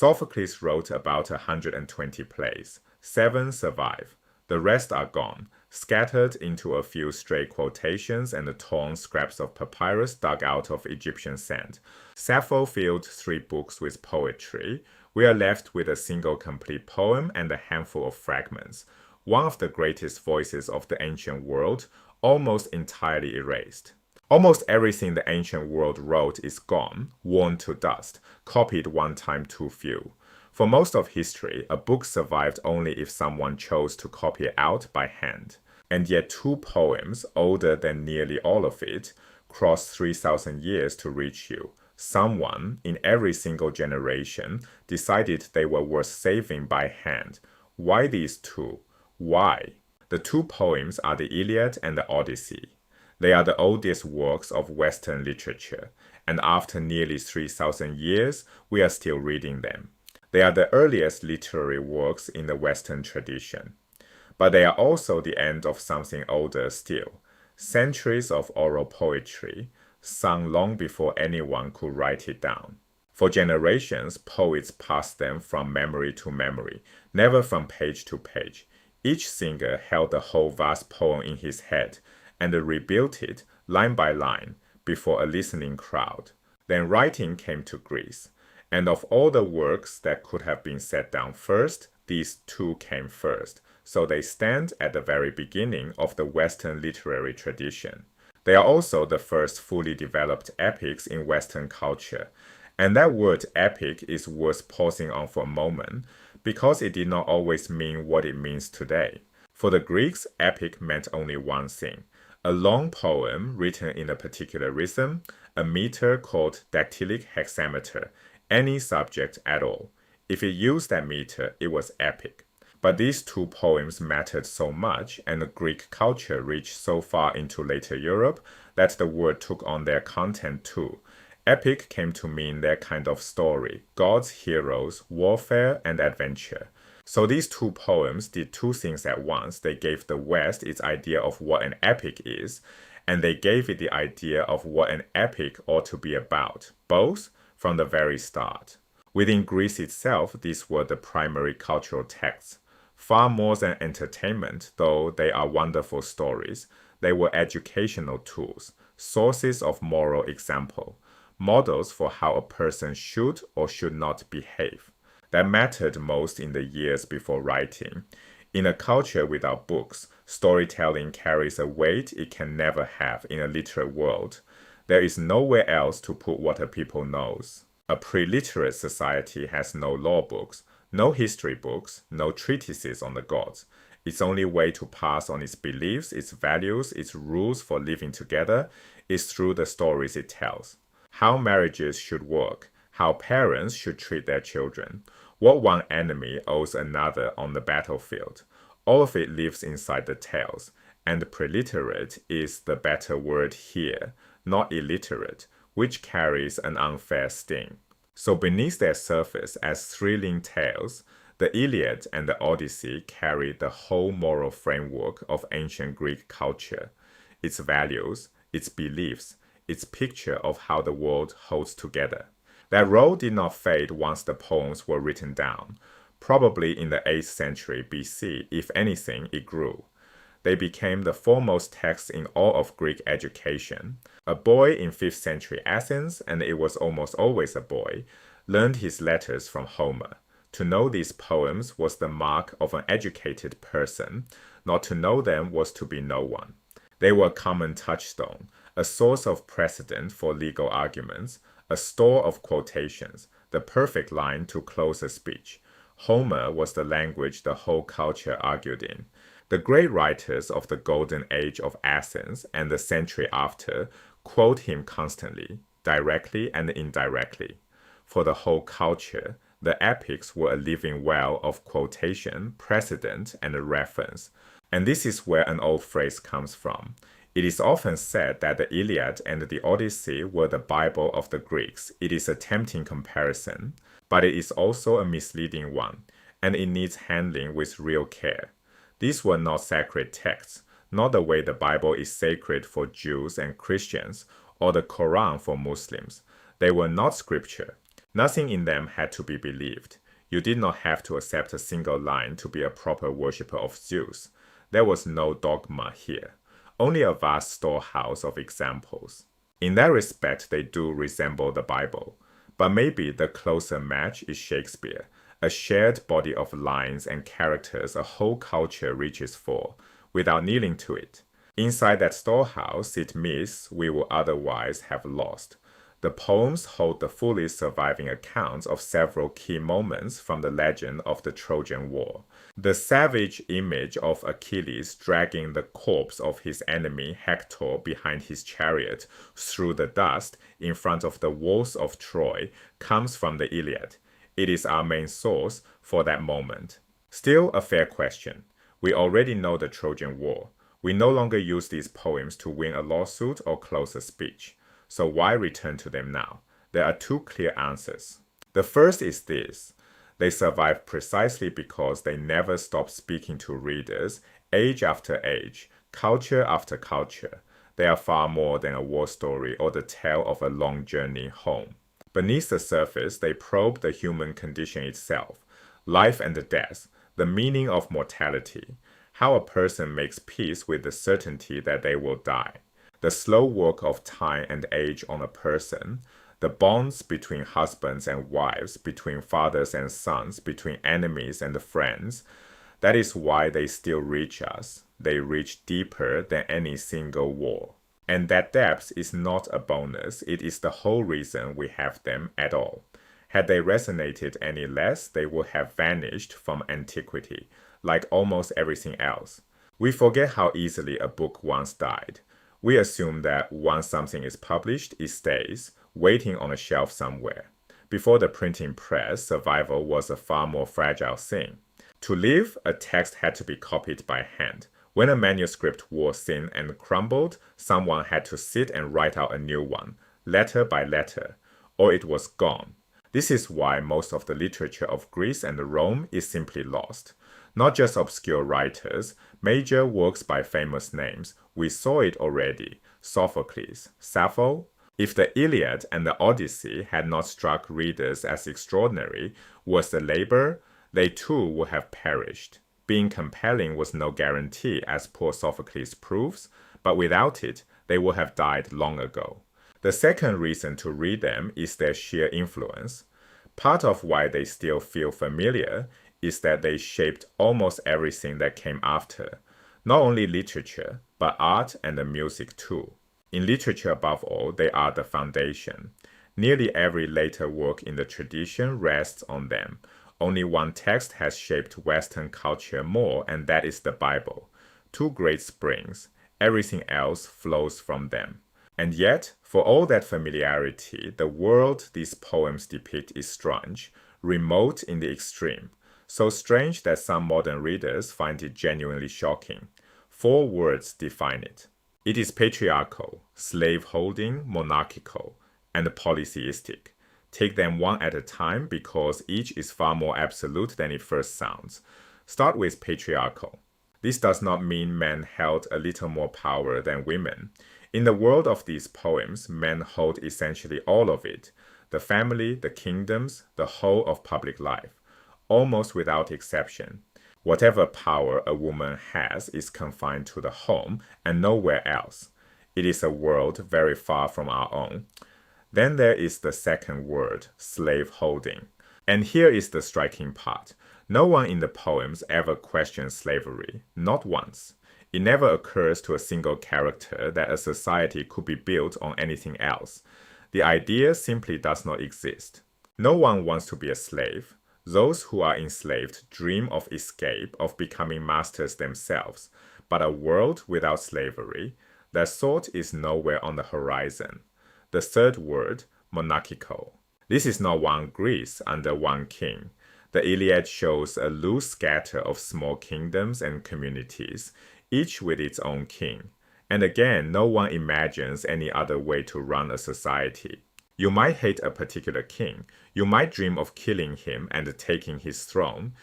Sophocles wrote about 120 plays. 7 survive. The rest are gone, scattered into a few stray quotations and torn scraps of papyrus dug out of Egyptian sand. Sappho filled 3 books with poetry. We are left with a single complete poem and a handful of fragments. One of the greatest voices of the ancient world, almost entirely erased. Almost everything the ancient world wrote is gone, worn to dust, copied one time too few. For most of history, a book survived only if someone chose to copy it out by hand. And yet 2 poems, older than nearly all of it, crossed 3,000 years to reach you. Someone, in every single generation, decided they were worth saving by hand. Why these 2? Why? The 2 poems are the Iliad and the Odyssey. They are the oldest works of Western literature, and after nearly 3,000 years, we are still reading them. They are the earliest literary works in the Western tradition. But they are also the end of something older still. Centuries of oral poetry, sung long before anyone could write it down. For generations, poets passed them from memory to memory, never from page to page. Each singer held the whole vast poem in his head, and rebuilt it, line by line, before a listening crowd. Then writing came to Greece, and of all the works that could have been set down first, these 2 came first, so they stand at the very beginning of the Western literary tradition. They are also the first fully developed epics in Western culture, and that word epic is worth pausing on for a moment, because it did not always mean what it means today. For the Greeks, epic meant only one thing: a long poem written in a particular rhythm, a meter called dactylic hexameter, any subject at all. If it used that meter, it was epic. But these 2 poems mattered so much, and the Greek culture reached so far into later Europe that the word took on their content too. Epic came to mean their kind of story: gods, heroes, warfare, and adventure. So these 2 poems did 2 things at once. They gave the West its idea of what an epic is, and they gave it the idea of what an epic ought to be about, both from the very start. Within Greece itself, these were the primary cultural texts. Far more than entertainment, though they are wonderful stories, they were educational tools, sources of moral example, models for how a person should or should not behave. That mattered most in the years before writing. In a culture without books, storytelling carries a weight it can never have in a literate world. There is nowhere else to put what a people knows. A pre-literate society has no law books, no history books, no treatises on the gods. Its only way to pass on its beliefs, its values, its rules for living together is through the stories it tells. How marriages should work, how parents should treat their children, what one enemy owes another on the battlefield. All of it lives inside the tales, and preliterate is the better word here, not illiterate, which carries an unfair sting. So beneath their surface as thrilling tales, the Iliad and the Odyssey carry the whole moral framework of ancient Greek culture, its values, its beliefs, its picture of how the world holds together. That role did not fade once the poems were written down. Probably in the 8th century BC, if anything, it grew. They became the foremost text in all of Greek education. A boy in 5th century Athens, and it was almost always a boy, learned his letters from Homer. To know these poems was the mark of an educated person. Not to know them was to be no one. They were a common touchstone, a source of precedent for legal arguments, a store of quotations, the perfect line to close a speech. Homer was the language the whole culture argued in. The great writers of the golden age of Athens and the century after quote him constantly, directly and indirectly. For the whole culture, the epics were a living well of quotation, precedent, and reference. And this is where an old phrase comes from. It is often said that the Iliad and the Odyssey were the Bible of the Greeks. It is a tempting comparison, but it is also a misleading one, and it needs handling with real care. These were not sacred texts, not the way the Bible is sacred for Jews and Christians, or the Quran for Muslims. They were not scripture. Nothing in them had to be believed. You did not have to accept a single line to be a proper worshipper of Zeus. There was no dogma here, only a vast storehouse of examples. In that respect, they do resemble the Bible. But maybe the closer match is Shakespeare, a shared body of lines and characters a whole culture reaches for, without kneeling to it. Inside that storehouse sit myths we would otherwise have lost. The poems hold the fullest surviving accounts of several key moments from the legend of the Trojan War. The savage image of Achilles dragging the corpse of his enemy Hector behind his chariot through the dust in front of the walls of Troy comes from the Iliad. It is our main source for that moment. Still a fair question. We already know the Trojan War. We no longer use these poems to win a lawsuit or close a speech. So why return to them now? There are two clear answers. The first is this. They survive precisely because they never stop speaking to readers, age after age, culture after culture. They are far more than a war story or the tale of a long journey home. Beneath the surface, they probe the human condition itself, life and death, the meaning of mortality, how a person makes peace with the certainty that they will die, the slow work of time and age on a person, the bonds between husbands and wives, between fathers and sons, between enemies and friends. That is why they still reach us. They reach deeper than any single war. And that depth is not a bonus, it is the whole reason we have them at all. Had they resonated any less, they would have vanished from antiquity, like almost everything else. We forget how easily a book once died. We assume that once something is published, it stays, waiting on a shelf somewhere. Before the printing press, survival was a far more fragile thing. To live, a text had to be copied by hand. When a manuscript wore thin and crumbled, someone had to sit and write out a new one, letter by letter, or it was gone. This is why most of the literature of Greece and Rome is simply lost. Not just obscure writers, major works by famous names. We saw it already. Sophocles, Sappho. If the Iliad and the Odyssey had not struck readers as extraordinary, was the labor, they too would have perished. Being compelling was no guarantee, as poor Sophocles proves, but without it, they would have died long ago. The second reason to read them is their sheer influence. Part of why they still feel familiar is that they shaped almost everything that came after, not only literature, but art and the music too. In literature above all, they are the foundation. Nearly every later work in the tradition rests on them. Only one text has shaped Western culture more, and that is the Bible. Two great springs. Everything else flows from them. And yet, for all that familiarity, the world these poems depict is strange, remote in the extreme. So strange that some modern readers find it genuinely shocking. 4 words define it. It is patriarchal, slave-holding, monarchical, and polytheistic. Take them one at a time because each is far more absolute than it first sounds. Start with patriarchal. This does not mean men held a little more power than women. In the world of these poems, men hold essentially all of it, the family, the kingdoms, the whole of public life, almost without exception. Whatever power a woman has is confined to the home and nowhere else. It is a world very far from our own. Then there is the second word, slave-holding. And here is the striking part. No one in the poems ever questions slavery, not once. It never occurs to a single character that a society could be built on anything else. The idea simply does not exist. No one wants to be a slave. Those who are enslaved dream of escape, of becoming masters themselves. But a world without slavery, that sort is nowhere on the horizon. The third word, monarchical. This is not one Greece under one king. The Iliad shows a loose scatter of small kingdoms and communities, each with its own king. And again, no one imagines any other way to run a society. You might hate a particular king, you might dream of killing him and taking his throne,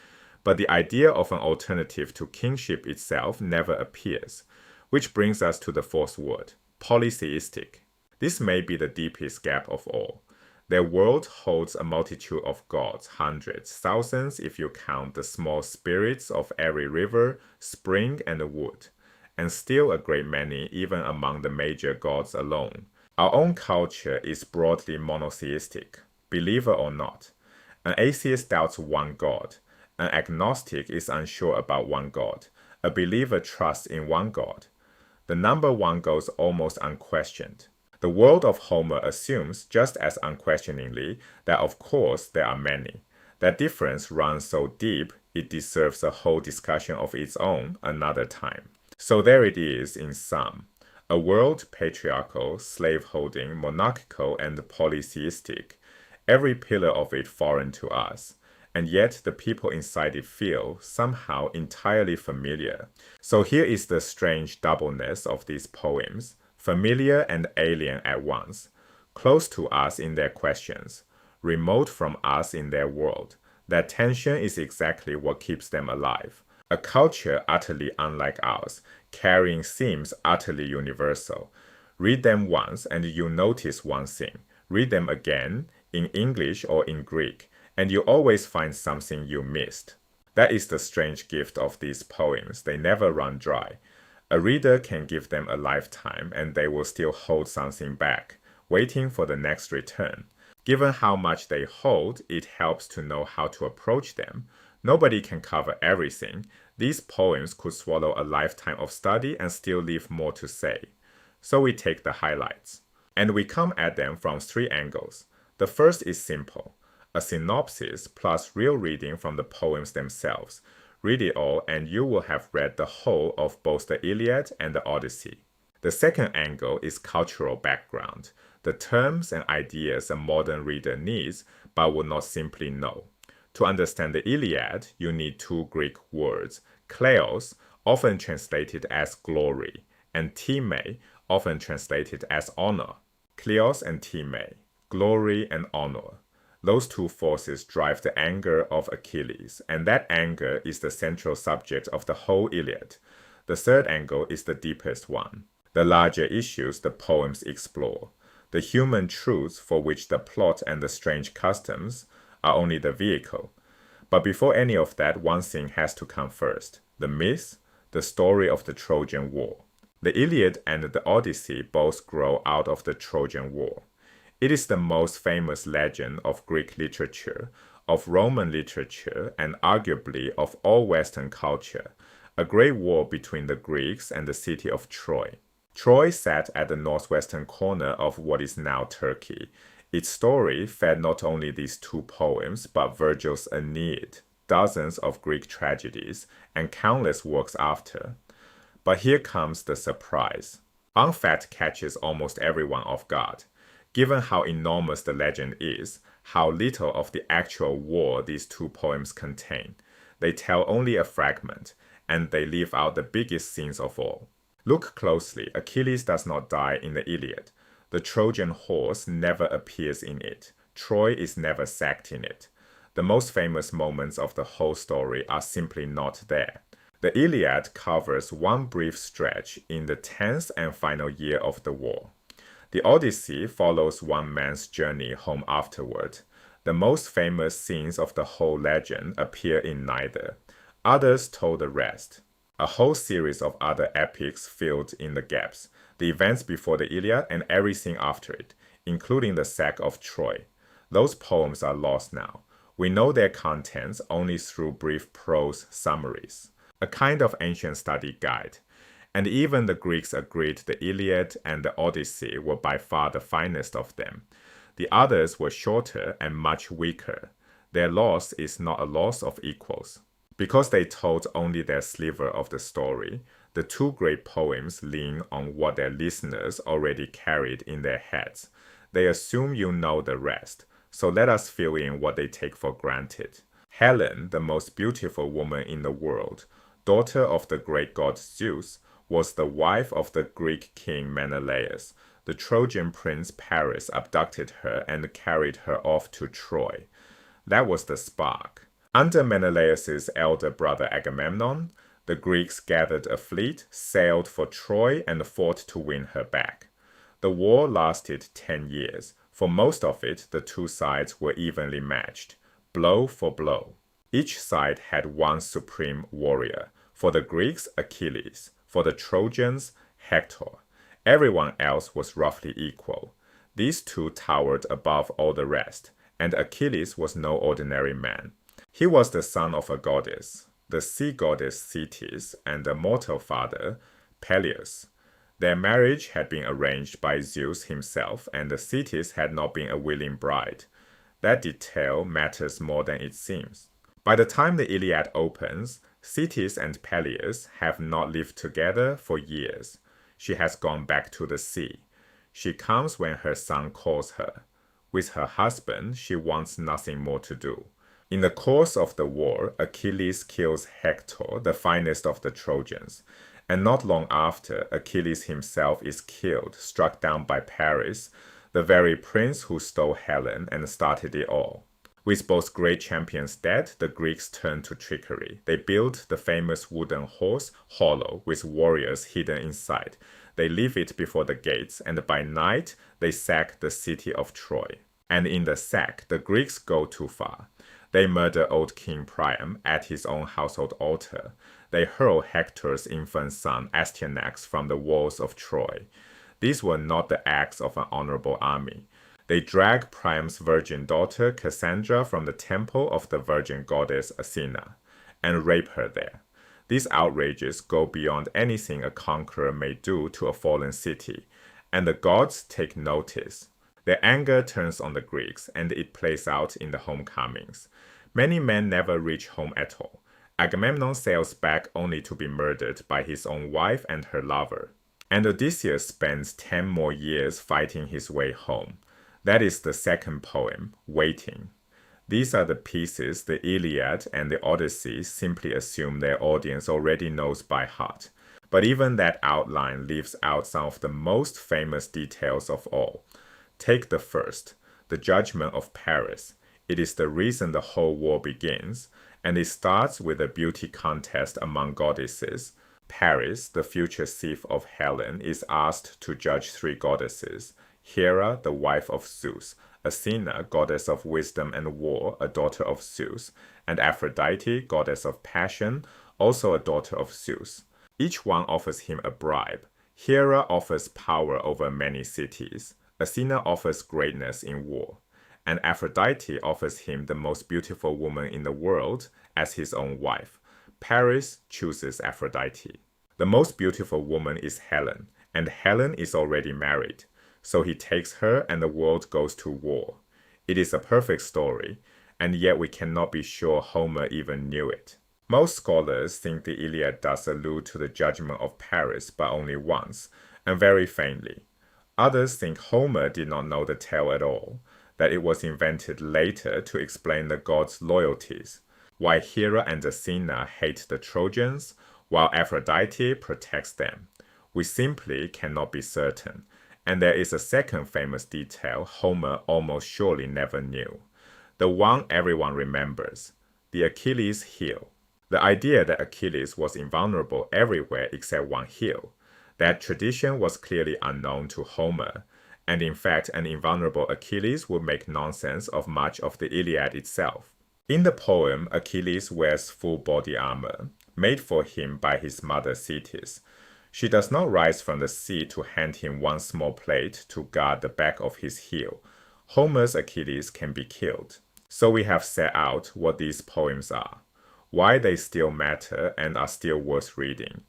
but the idea of an alternative to kingship itself never appears. Which brings us to the fourth word, polytheistic. This may be the deepest gap of all. Their world holds a multitude of gods, hundreds, thousands if you count the small spirits of every river, spring, and wood, and still a great many even among the major gods alone. Our own culture is broadly monotheistic, believer or not. An atheist doubts one God. An agnostic is unsure about one God. A believer trusts in one God. The number one goes almost unquestioned. The world of Homer assumes, just as unquestioningly, that of course there are many. That difference runs so deep it deserves a whole discussion of its own another time. So there it is in sum. A world patriarchal, slave-holding, monarchical, and polytheistic, every pillar of it foreign to us. And yet the people inside it feel somehow entirely familiar. So here is the strange doubleness of these poems, familiar and alien at once, close to us in their questions, remote from us in their world. That tension is exactly what keeps them alive. A culture utterly unlike ours, carrying themes utterly universal. Read them once and you notice one thing. Read them again, in English or in Greek, and you always find something you missed. That is the strange gift of these poems. They never run dry. A reader can give them a lifetime and they will still hold something back, waiting for the next return. Given how much they hold, it helps to know how to approach them. Nobody can cover everything. These poems could swallow a lifetime of study and still leave more to say. So we take the highlights. And we come at them from three angles. The first is simple, a synopsis plus real reading from the poems themselves. Read it all and you will have read the whole of both the Iliad and the Odyssey. The second angle is cultural background, the terms and ideas a modern reader needs but would not simply know. To understand the Iliad, you need two Greek words, kleos, often translated as glory, and time, often translated as honor. Kleos and time, glory and honor. Those two forces drive the anger of Achilles, and that anger is the central subject of the whole Iliad. The third angle is the deepest one. The larger issues the poems explore, the human truths for which the plot and the strange customs are only the vehicle. But before any of that, one thing has to come first, the myth, the story of the Trojan War. The Iliad and the Odyssey both grow out of the Trojan War. It is the most famous legend of Greek literature, of Roman literature, and arguably of all Western culture, a great war between the Greeks and the city of Troy. Troy sat at the northwestern corner of what is now Turkey. Its story fed not only these two poems, but Virgil's Aeneid, dozens of Greek tragedies, and countless works after. But here comes the surprise. Unfact catches almost everyone off guard. Given how enormous the legend is, how little of the actual war these two poems contain, they tell only a fragment, and they leave out the biggest scenes of all. Look closely, Achilles does not die in the Iliad. The Trojan horse never appears in it. Troy is never sacked in it. The most famous moments of the whole story are simply not there. The Iliad covers one brief stretch in the 10th and final year of the war. The Odyssey follows one man's journey home afterward. The most famous scenes of the whole legend appear in neither. Others told the rest. A whole series of other epics filled in the gaps, the events before the Iliad and everything after it, including the sack of Troy. Those poems are lost now. We know their contents only through brief prose summaries, a kind of ancient study guide. And even the Greeks agreed the Iliad and the Odyssey were by far the finest of them. The others were shorter and much weaker. Their loss is not a loss of equals. Because they told only their sliver of the story, the two great poems lean on what their listeners already carried in their heads. They assume you know the rest, so let us fill in what they take for granted. Helen, the most beautiful woman in the world, daughter of the great god Zeus, was the wife of the Greek king Menelaus. The Trojan prince Paris abducted her and carried her off to Troy. That was the spark. Under Menelaus's elder brother Agamemnon, the Greeks gathered a fleet, sailed for Troy, and fought to win her back. The war lasted 10 years, For most of it, the two sides were evenly matched, blow for blow. Each side had one supreme warrior. For the Greeks, Achilles. For the Trojans, Hector. Everyone else was roughly equal. These two towered above all the rest, and Achilles was no ordinary man. He was the son of a goddess, the sea goddess Thetis, and a mortal father, Peleus. Their marriage had been arranged by Zeus himself, and the Thetis had not been a willing bride. That detail matters more than it seems. By the time the Iliad opens, Thetis and Peleus have not lived together for years. She has gone back to the sea. She comes when her son calls her. With her husband, she wants nothing more to do. In the course of the war, Achilles kills Hector, the finest of the Trojans, and not long after, Achilles himself is killed, struck down by Paris, the very prince who stole Helen and started it all. With both great champions dead, the Greeks turned to trickery. They built the famous wooden horse, hollow, with warriors hidden inside. They leave it before the gates, and by night, they sack the city of Troy. And in the sack, the Greeks go too far. They murder old King Priam at his own household altar. They hurl Hector's infant son Astyanax from the walls of Troy. These were not the acts of an honorable army. They drag Priam's virgin daughter Cassandra from the temple of the virgin goddess Athena and rape her there. These outrages go beyond anything a conqueror may do to a fallen city, and the gods take notice. Their anger turns on the Greeks, and it plays out in the homecomings. Many men never reach home at all. Agamemnon sails back only to be murdered by his own wife and her lover. And Odysseus spends 10 more years fighting his way home. That is the second poem, Waiting. These are the pieces the Iliad and the Odyssey simply assume their audience already knows by heart. But even that outline leaves out some of the most famous details of all. Take the first, the judgment of Paris. It is the reason the whole war begins, and it starts with a beauty contest among goddesses. Paris, the future thief of Helen, is asked to judge 3 goddesses: Hera, the wife of Zeus, Athena, goddess of wisdom and war, a daughter of Zeus, and Aphrodite, goddess of passion, also a daughter of Zeus. Each one offers him a bribe. Hera offers power over many cities. Athena offers greatness in war, and Aphrodite offers him the most beautiful woman in the world as his own wife. Paris chooses Aphrodite. The most beautiful woman is Helen, and Helen is already married, so he takes her and the world goes to war. It is a perfect story, and yet we cannot be sure Homer even knew it. Most scholars think the Iliad does allude to the judgment of Paris, but only once, and very faintly. Others think Homer did not know the tale at all, that it was invented later to explain the gods' loyalties, why Hera and Athena hate the Trojans, while Aphrodite protects them. We simply cannot be certain, and there is a second famous detail Homer almost surely never knew, the one everyone remembers, the Achilles heel. The idea that Achilles was invulnerable everywhere except one heel. That tradition was clearly unknown to Homer, and in fact an invulnerable Achilles would make nonsense of much of the Iliad itself. In the poem, Achilles wears full body armor, made for him by his mother Thetis. She does not rise from the sea to hand him one small plate to guard the back of his heel. Homer's Achilles can be killed. So we have set out what these poems are, why they still matter and are still worth reading,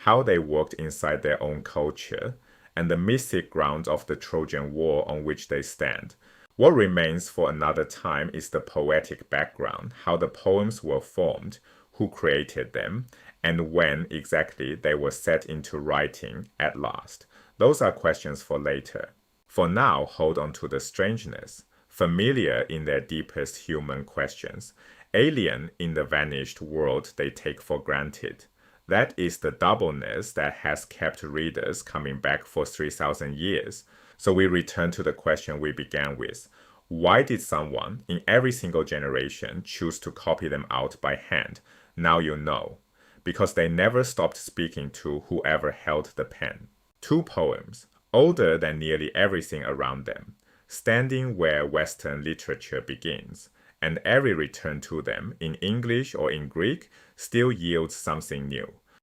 how they worked inside their own culture, and the mythic ground of the Trojan War on which they stand. What remains for another time is the poetic background, how the poems were formed, who created them, and when exactly they were set into writing at last. Those are questions for later. For now, hold on to the strangeness, familiar in their deepest human questions, alien in the vanished world they take for granted. That is the doubleness that has kept readers coming back for 3,000 years. So we return to the question we began with. Why did someone in every single generation choose to copy them out by hand? Now you know. Because they never stopped speaking to whoever held the pen. 2 poems, older than nearly everything around them. standing where Western literature begins, and every return to them in English or in Greek still yields something new,